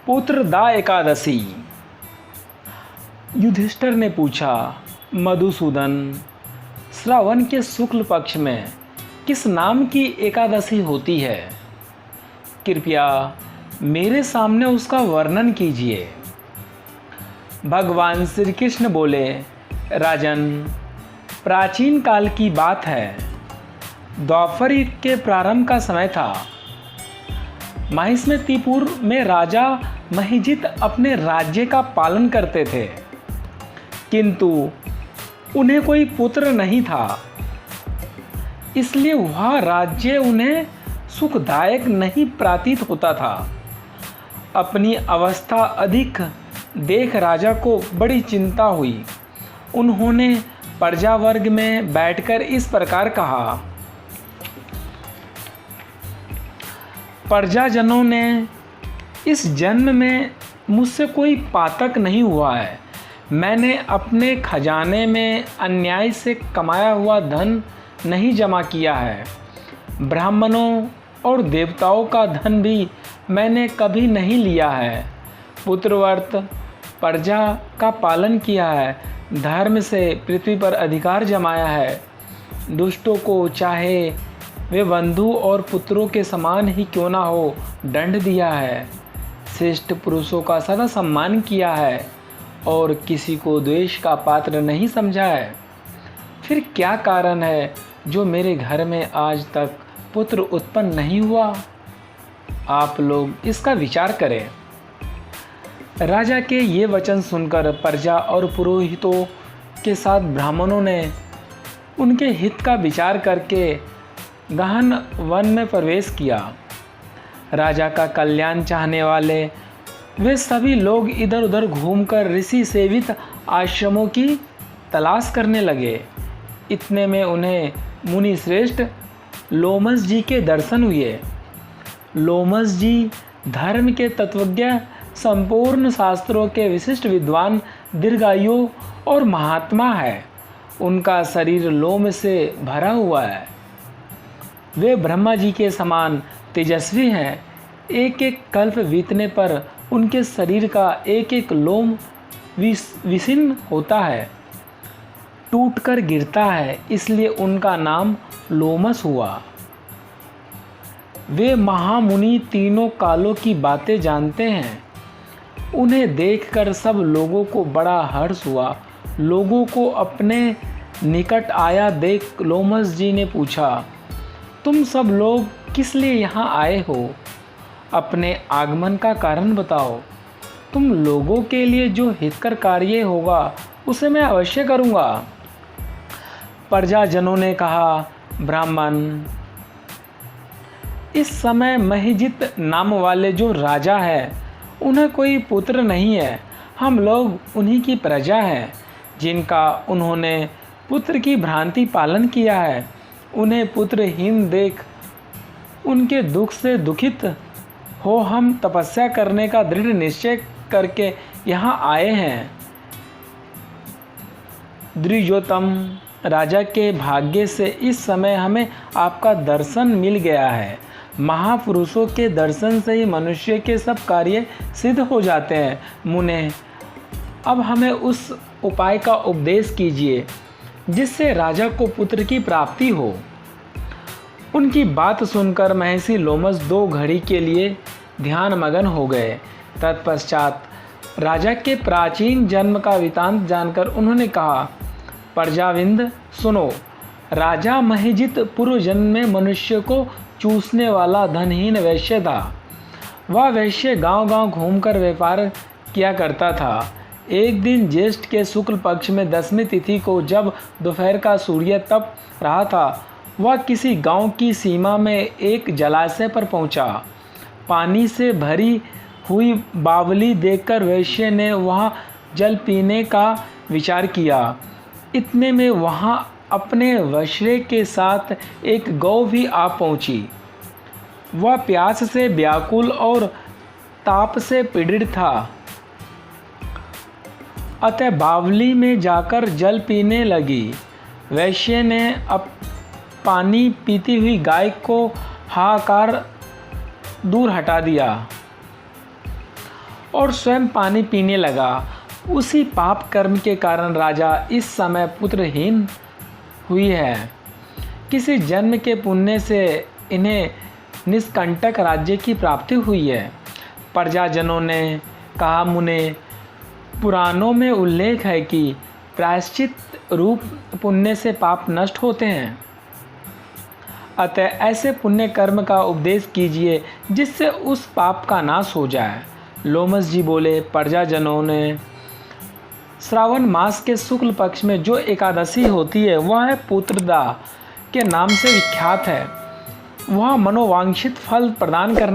पुत्रदा एकादशी। युधिष्ठिर ने पूछा, मधुसूदन, श्रावण के शुक्ल पक्ष में किस नाम की एकादशी होती है? कृपया मेरे सामने उसका वर्णन कीजिए। भगवान श्री कृष्ण बोले, राजन, प्राचीन काल की बात है। द्वापर युग के प्रारंभ का समय था। महिष्मतिपुर में राजा महिजित अपने राज्य का पालन करते थे, किंतु उन्हें कोई पुत्र नहीं था, इसलिए वह राज्य उन्हें सुखदायक नहीं प्रतीत होता था। अपनी अवस्था अधिक देख राजा को बड़ी चिंता हुई। उन्होंने प्रजा वर्ग में बैठकर इस प्रकार कहा, प्रजाजनों ने इस जन्म में मुझसे कोई पातक नहीं हुआ है। मैंने अपने खजाने में अन्याय से कमाया हुआ धन नहीं जमा किया है। ब्राह्मणों और देवताओं का धन भी मैंने कभी नहीं लिया है। पुत्रव्रत प्रजा का पालन किया है। धर्म से पृथ्वी पर अधिकार जमाया है। दुष्टों को चाहे वे बंधु और पुत्रों के समान ही क्यों ना हो दंड दिया है। श्रेष्ठ पुरुषों का सदा सम्मान किया है और किसी को द्वेष का पात्र नहीं समझा है। फिर क्या कारण है जो मेरे घर में आज तक पुत्र उत्पन्न नहीं हुआ? आप लोग इसका विचार करें। राजा के ये वचन सुनकर प्रजा और पुरोहितों के साथ ब्राह्मणों ने उनके हित का विचार करके गहन वन में प्रवेश किया। राजा का कल्याण चाहने वाले वे सभी लोग इधर उधर घूमकर ऋषि सेवित आश्रमों की तलाश करने लगे। इतने में उन्हें मुनि श्रेष्ठ लोमस जी के दर्शन हुए। लोमस जी धर्म के तत्वज्ञ, संपूर्ण शास्त्रों के विशिष्ट विद्वान, दीर्घायु और महात्मा है। उनका शरीर लोम से भरा हुआ है। वे ब्रह्मा जी के समान तेजस्वी हैं। एक एक कल्प बीतने पर उनके शरीर का एक एक लोम विशीर्ण होता है, टूटकर गिरता है, इसलिए उनका नाम लोमस हुआ। वे महामुनि तीनों कालों की बातें जानते हैं। उन्हें देखकर सब लोगों को बड़ा हर्ष हुआ। लोगों को अपने निकट आया देख लोमस जी ने पूछा, तुम सब लोग किस लिए यहाँ आए हो? अपने आगमन का कारण बताओ। तुम लोगों के लिए जो हितकर कार्य होगा उसे मैं अवश्य करूँगा। प्रजाजनों ने कहा, ब्राह्मण, इस समय महिजित नाम वाले जो राजा है उन्हें कोई पुत्र नहीं है। हम लोग उन्हीं की प्रजा हैं, जिनका उन्होंने पुत्र की भ्रांति पालन किया है। उन्हें पुत्रहीन देख उनके दुख से दुखित हो हम तपस्या करने का दृढ़ निश्चय करके यहाँ आए हैं। द्विजोतम, राजा के भाग्य से इस समय हमें आपका दर्शन मिल गया है। महापुरुषों के दर्शन से ही मनुष्य के सब कार्य सिद्ध हो जाते हैं। मुने, अब हमें उस उपाय का उपदेश कीजिए जिससे राजा को पुत्र की प्राप्ति हो। उनकी बात सुनकर महर्षि लोमस 2 घड़ी के लिए ध्यान मगन हो गए। तत्पश्चात राजा के प्राचीन जन्म का वृतांत जानकर उन्होंने कहा, प्रजाविंद सुनो। राजा महिजित पूर्व जन्म में मनुष्य को चूसने वाला धनहीन वैश्य था। वह वैश्य गांव-गांव घूमकर व्यापार किया करता था। एक दिन ज्येष्ठ के शुक्ल पक्ष में 10वीं तिथि को जब दोपहर का सूर्य तप रहा था, वह किसी गांव की सीमा में एक जलाशय पर पहुंचा। पानी से भरी हुई बावली देखकर वैश्य ने वहां जल पीने का विचार किया। इतने में वहां अपने वश्रे के साथ एक गौ भी आ पहुंची। वह प्यास से व्याकुल और ताप से पीड़ित था, अतः बावली में जाकर जल पीने लगी। वैश्य ने अब पानी पीती हुई गाय को हाहाकार दूर हटा दिया और स्वयं पानी पीने लगा। उसी पाप कर्म के कारण राजा इस समय पुत्रहीन हुई है। किसी जन्म के पुण्य से इन्हें निष्कंटक राज्य की प्राप्ति हुई है। प्रजाजनों ने कहा, मुने, पुराणों में उल्लेख है कि प्रायश्चित रूप पुण्य से पाप नष्ट होते हैं। अतः ऐसे पुण्य कर्म का उपदेश कीजिए जिससे उस पाप का नाश हो जाए। लोमस जी बोले, प्रजाजनों ने श्रावण मास के शुक्ल पक्ष में जो एकादशी होती है वह पुत्रदा के नाम से विख्यात है। वह मनोवांछित फल प्रदान करने